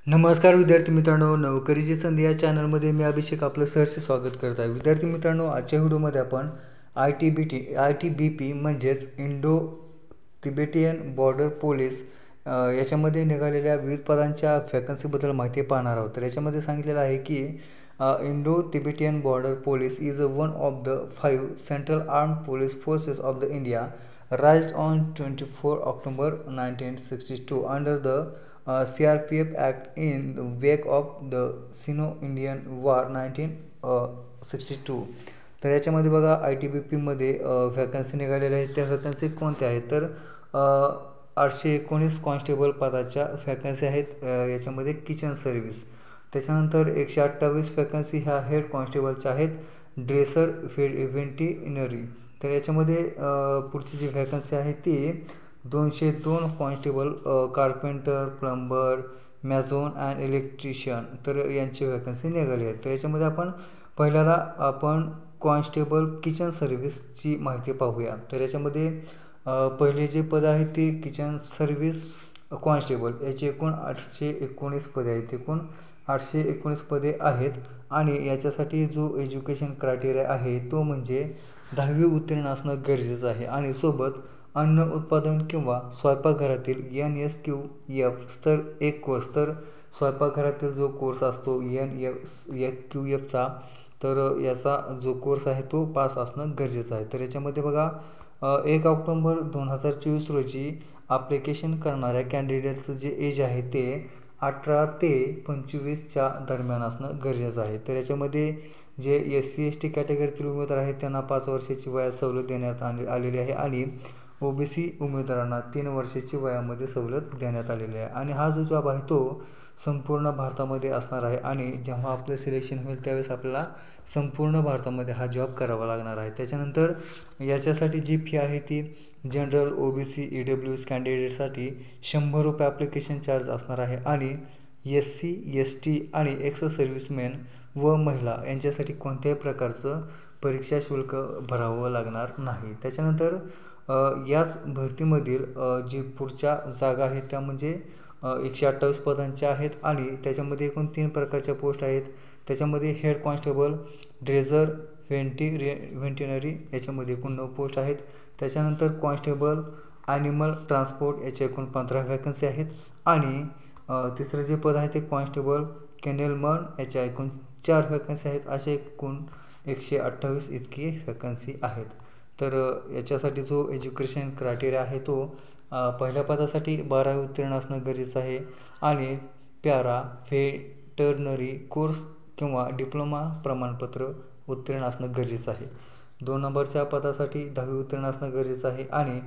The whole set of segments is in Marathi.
नमस्कार विद्यार्थी मित्रांनो, नोकरीची संधी या चॅनलमध्ये मी अभिषेक आपलं सहर्ष स्वागत करत आहे. विद्यार्थी मित्रांनो, आजच्या व्हिडिओमध्ये आपण ITBP म्हणजेच इंडो तिबेटियन बॉर्डर पोलीस याच्यामध्ये निघालेल्या विविध पदांच्या वॅकन्सीबद्दल माहिती पाहणार आहोत. तर याच्यामध्ये सांगितलेलं आहे की Indo Tibetan border police is one of the 5 central armed police forces of the India राइज्ड on 24 October 1962 under the CRPF Act in the wake of the Sino-Indian War 1962. तर याच्यामध्ये बघा ITBPमध्ये वॅकन्सी निघालेल्या आहेत. त्या वॅकन्सी कोणत्या आहेत तर 819 कॉन्स्टेबल पदाच्या वॅकन्सी आहेत. याच्यामध्ये किचन सर्व्हिस. त्याच्यानंतर 128 वॅकन्सी ह्या हेड कॉन्स्टेबलच्या आहेत, ड्रेसर व्हेंटिनरी. तर याच्यामध्ये पुढची जी वॅकन्सी आहे ती 202 constable carpenter, plumber, mason and electrician तर यांची वॅकन्सी निघाली आहे. तर याच्यामध्ये आपण कॉन्स्टेबल किचन सर्व्हिसची माहिती पाहूया. तर याच्यामध्ये पहिले जे पद आहे ते किचन सर्व्हिस कॉन्स्टेबल याची एकूण 819 पदे आहेत. एकूण 819 पदे आहेत आणि याच्यासाठी जो एज्युकेशन क्रायटेरिया आहे तो म्हणजे 10वी उत्तीर्ण असणं गरजेचं आहे आणि सोबत अन्न उत्पादन किंवा स्वयंपाकघरातील NSQF स्तर 1 कोर्स. तर स्वयंपाकघरातील जो कोर्स असतो NSQFचा तर याचा जो कोर्स आहे तो पास असणं गरजेचं आहे. तर याच्यामध्ये बघा 1 ऑक्टोबर 2024 रोजी ॲप्लिकेशन करणाऱ्या कॅन्डिडेटचं जे एज आहे ते 18 ते 25च्या दरम्यान असणं गरजेचं आहे. तर याच्यामध्ये जे SC ST कॅटेगरीतील उमेदवार आहेत त्यांना 5 वर्षाची वयात सवलत देण्यात आलेली आहे आणि OBC उमेदवारांना 3 वर्षाची वयामध्ये सवलत देण्यात आलेली आहे. आणि हा जो जॉब आहे तो संपूर्ण भारतामध्ये असणार आहे आणि जेव्हा आपलं सिलेक्शन होईल त्यावेळेस आपल्याला संपूर्ण भारतामध्ये हा जॉब करावा लागणार आहे. त्याच्यानंतर याच्यासाठी जी फी आहे ती जनरल, OBC, EWS कॅन्डिडेटसाठी 100 रुपये ॲप्लिकेशन चार्ज असणार आहे आणि SC ST आणि एक्स सर्व्हिसमॅन व महिला यांच्यासाठी कोणत्याही प्रकारचं परीक्षा शुल्क भरावं लागणार नाही. त्याच्यानंतर याच भरतीमधील जी पुढच्या जागा आहेत त्या म्हणजे 128 पदांच्या आहेत आणि त्याच्यामध्ये एकूण 3 प्रकारच्या पोस्ट आहेत. त्याच्यामध्ये हेड कॉन्स्टेबल, ड्रेझर, व्हेंटिनरी याच्यामध्ये एकूण 9 पोस्ट आहेत. त्याच्यानंतर कॉन्स्टेबल ॲनिमल ट्रान्सपोर्ट याच्या एकूण 15 वॅकन्सी आहेत आणि तिसरं जे पद आहे ते कॉन्स्टेबल केनेलमन याच्या एकूण 4 वॅकन्सी आहेत. असे एकूण 128 इतकी वॅकन्सी आहेत. तर याच्यासाठी जो एज्युकेशन क्रायटेरिया आहे तो पहिल्या पदासाठी 12वी उत्तीर्ण असणं गरजेचं आहे आणि पॅरा व्हेटरनरी कोर्स किंवा डिप्लोमा प्रमाणपत्र उत्तीर्ण असणं गरजेचं आहे. 2 नंबरच्या पदासाठी 10वी उत्तीर्ण असणं गरजेचं आहे आणि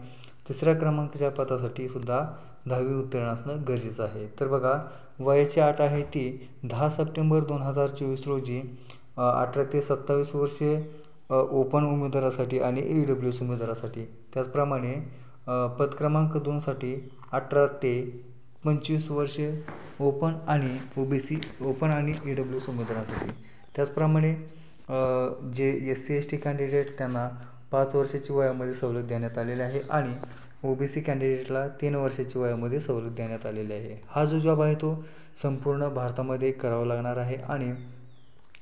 तिसऱ्या क्रमांकाच्या पदासाठी सुद्धा 10वी उत्तीर्ण असणं गरजेचं आहे. तर बघा वयाची अट आहे ती 10 सप्टेंबर 2024 रोजी 18 ते 27 वर्षे ओपन उमेदवारासाठी आणि EWS उमेदवारासाठी. त्याचप्रमाणे पद क्रमांक 2साठी 18 ते 25 वर्षे ओपन आणि OBC ओपन आणि EWS उमेदवारासाठी. त्याचप्रमाणे जे SC ST कॅन्डिडेट त्यांना 5 वर्षाची वयामध्ये सवलत देण्यात आलेली आहे आणि OBC कॅन्डिडेटला 3 वर्षाची वयामध्ये सवलत देण्यात आलेली आहे. हा जो जॉब आहे तो संपूर्ण भारतामध्ये करावा लागणार आहे आणि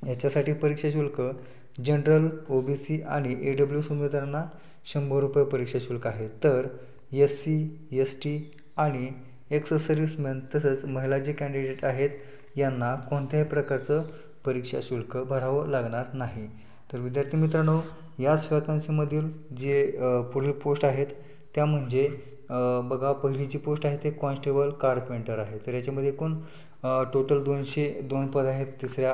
याच्यासाठी परीक्षा शुल्क जनरल, OBC आणि EWS उमेदवारांना 100 रुपये परीक्षा शुल्क आहे. तर SC ST आणि एक्स सर्व्हिसमॅन तसंच महिला जे कॅन्डिडेट आहेत यांना कोणत्याही प्रकारचं परीक्षा शुल्क भरावं लागणार नाही. तर विद्यार्थी मित्रांनो, याच वॅकन्सीमधील जे पुढील पोस्ट आहेत त्या म्हणजे बघा पहिली जी पोस्ट आहे ते कॉन्स्टेबल कार्पेंटर आहे. तर याच्यामध्ये एकूण टोटल 202 पद आहेत तिसऱ्या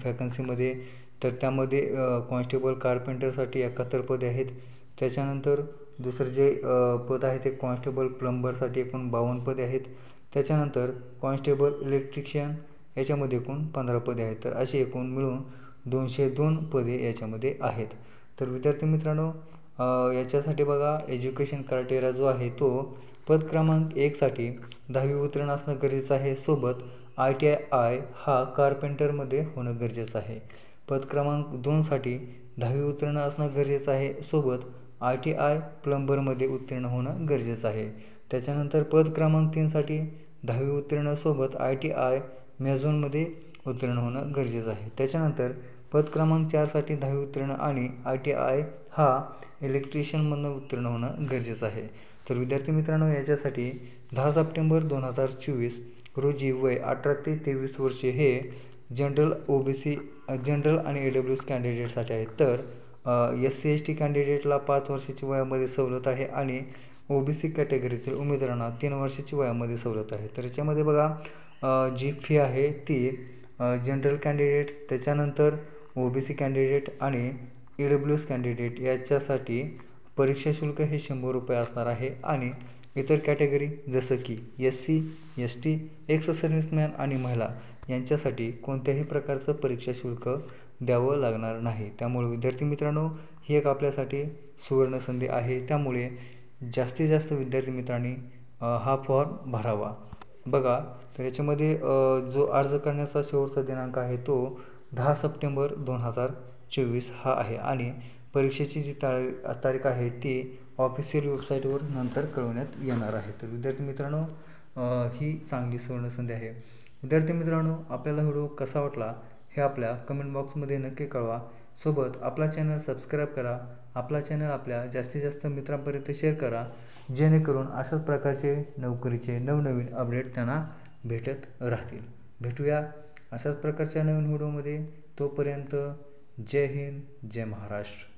वॅकन्सीमध्ये. तर त्यामध्ये कॉन्स्टेबल कार्पेंटरसाठी 71 पदे आहेत. त्याच्यानंतर दुसरं जे पद आहे ते कॉन्स्टेबल प्लंबरसाठी एकूण 52 पदे आहेत. त्याच्यानंतर कॉन्स्टेबल इलेक्ट्रिशियन याच्यामध्ये एकूण 15 पदे आहेत. तर अशी एकूण मिळून 202 पदे याच्यामध्ये आहेत. तर विद्यार्थी मित्रांनो, याच्यासाठी बघा एज्युकेशन क्रायटेरिया जो आहे तो पद क्रमांक 1 साठी 10वी उत्तीर्ण असणं गरजेचं आहे. सोबत ITI हा कार्पेंटरमध्ये होणं गरजेचं आहे. पद क्रमांक 2 साठी 10वी उत्तीर्ण असणं गरजेचं आहे. सोबत ITI प्लंबरमध्ये उत्तीर्ण होणं गरजेचं आहे. त्याच्यानंतर पद क्रमांक 3 साठी 10वी उत्तीर्णासोबत ITI मेझॉनमध्ये उत्तीर्ण होणं गरजेचं आहे. त्याच्यानंतर पद क्रमांक 4साठी 10वी उत्तीर्ण आणि ITI हा इलेक्ट्रिशियनमधून उत्तीर्ण होणं गरजेचं आहे. तर विद्यार्थी मित्रांनो, याच्यासाठी 10 सप्टेंबर 2024 रोजी वय 18 ते 23 वर्षे हे जनरल OBC जनरल आणि AWS कॅन्डिडेटसाठी आहेत. तर SC ST कॅन्डिडेटला 5 वर्षाची वयामध्ये सवलत आहे आणि OBC कॅटेगरीतील उमेदवारांना 3 वर्षाची वयामध्ये सवलत आहे. तर याच्यामध्ये बघा जी फी आहे ती जनरल कॅन्डिडेट, त्याच्यानंतर OBC कॅन्डिडेट आणि AWS कॅन्डिडेट याच्यासाठी परीक्षा शुल्क हे 100 रुपये असणार आहे आणि इतर कॅटेगरी जसं की SC ST एक्स सर्व्हिसमॅन आणि महिला यांच्यासाठी कोणत्याही प्रकारचं परीक्षा शुल्क द्यावं लागणार नाही. त्यामुळे विद्यार्थी मित्रांनो, ही एक आपल्यासाठी सुवर्ण संधी आहे. त्यामुळे जास्तीत जास्त विद्यार्थी मित्रांनी हा फॉर्म भरावा. बघा, तर याच्यामध्ये जो अर्ज करण्याचा शेवटचा दिनांक आहे तो 10 सप्टेंबर 2024 हा आहे आणि परीक्षेची जी तारीख आहे ती ऑफिशियल वेबसाईटवर नंतर कळवण्यात येणार आहे. तर विद्यार्थी मित्रांनो, ही चांगली सुवर्ण संधी आहे. विद्यार्थी मित्रांनो, आपल्याला व्हिडिओ कसा वाटला हे आपल्या कमेंट बॉक्समध्ये नक्की कळवा. सोबत आपला चॅनल सबस्क्राईब करा. आपला चॅनल आपल्या जास्तीत जास्त मित्रांपर्यंत शेअर करा, जेणेकरून अशाच प्रकारचे नोकरीचे नवनवीन अपडेट त्यांना भेटत राहतील. भेटूया अशाच प्रकारच्या नवीन व्हिडिओमध्ये. तोपर्यंत जय हिंद, जय महाराष्ट्र.